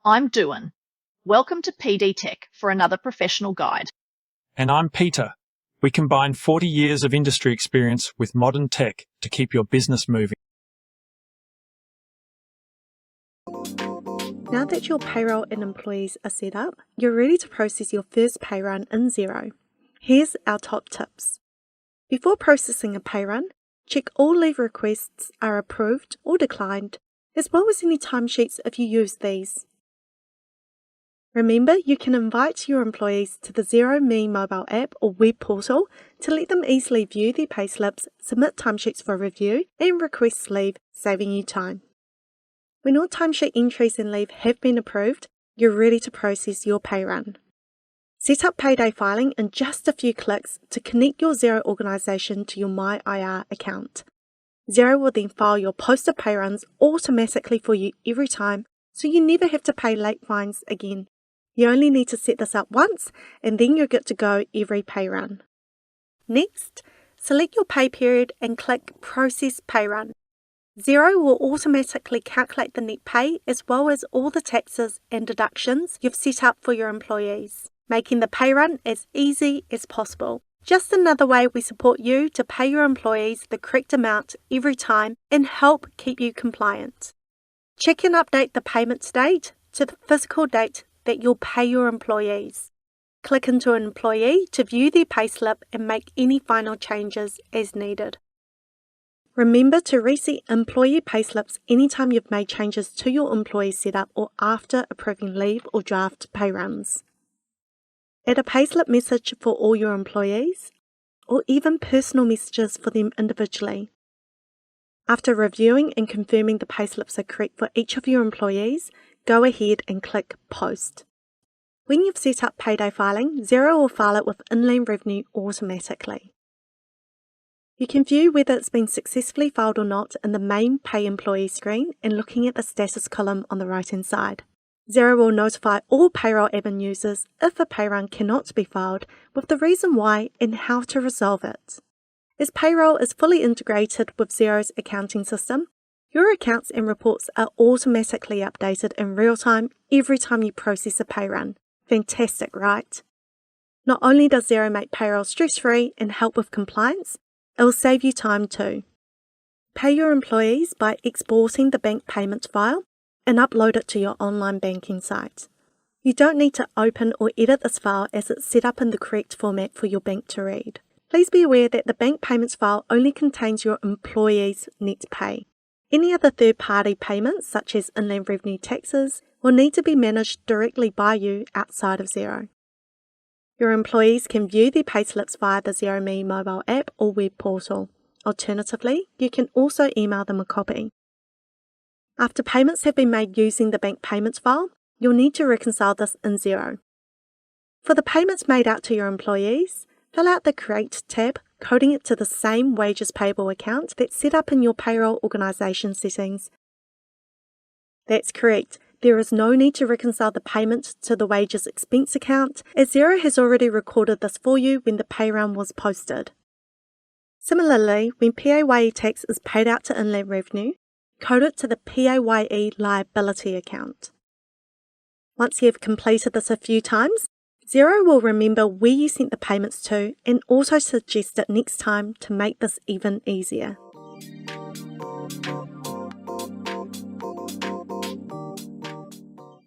I'm Duan. Welcome to PD Tech for another professional guide. And I'm Peter. We combine 40 years of industry experience with modern tech to keep your business moving. Now that your payroll and employees are set up, you're ready to process your first pay run in Xero. Here's our top tips. Before processing a pay run, check all leave requests are approved or declined, as well as any timesheets if you use these. Remember, you can invite your employees to the Xero Me mobile app or web portal to let them easily view their payslips, submit timesheets for review, and request leave, saving you time. When all timesheet entries and leave have been approved, you're ready to process your pay run. Set up payday filing in just a few clicks to connect your Xero organisation to your MyIR account. Xero will then file your posted pay runs automatically for you every time, so you never have to pay late fines again. You only need to set this up once, and then you're good to go every pay run. Next, select your pay period and click Process Pay Run. Xero will automatically calculate the net pay as well as all the taxes and deductions you've set up for your employees, making the pay run as easy as possible. Just another way we support you to pay your employees the correct amount every time and help keep you compliant. Check and update the payment date to the physical date that you'll pay your employees. Click into an employee to view their payslip and make any final changes as needed. Remember to reset employee payslips anytime you've made changes to your employee setup or after approving leave or draft pay runs. Add a payslip message for all your employees, or even personal messages for them individually. After reviewing and confirming the payslips are correct for each of your employees, go ahead and click Post. When you've set up payday filing, Xero will file it with Inland Revenue automatically. You can view whether it's been successfully filed or not in the main Pay Employee screen and looking at the status column on the right-hand side. Xero will notify all payroll admin users if a pay run cannot be filed with the reason why and how to resolve it. As payroll is fully integrated with Xero's accounting system, your accounts and reports are automatically updated in real time every time you process a pay run. Fantastic, right? Not only does Xero make payroll stress-free and help with compliance, it will save you time too. Pay your employees by exporting the bank payment file and upload it to your online banking site. You don't need to open or edit this file as it's set up in the correct format for your bank to read. Please be aware that the bank payments file only contains your employees' net pay. Any other third-party payments, such as Inland Revenue taxes, will need to be managed directly by you outside of Xero. Your employees can view their payslips via the Xero Me mobile app or web portal. Alternatively, you can also email them a copy. After payments have been made using the bank payments file, you'll need to reconcile this in Xero. For the payments made out to your employees, fill out the Create tab, coding it to the same wages payable account that's set up in your payroll organisation settings. That's correct. There is no need to reconcile the payment to the wages expense account, as Xero has already recorded this for you when the pay run was posted. Similarly, when PAYE tax is paid out to Inland Revenue, code it to the PAYE liability account. Once you have completed this a few times, Xero will remember where you sent the payments to and also suggest it next time to make this even easier.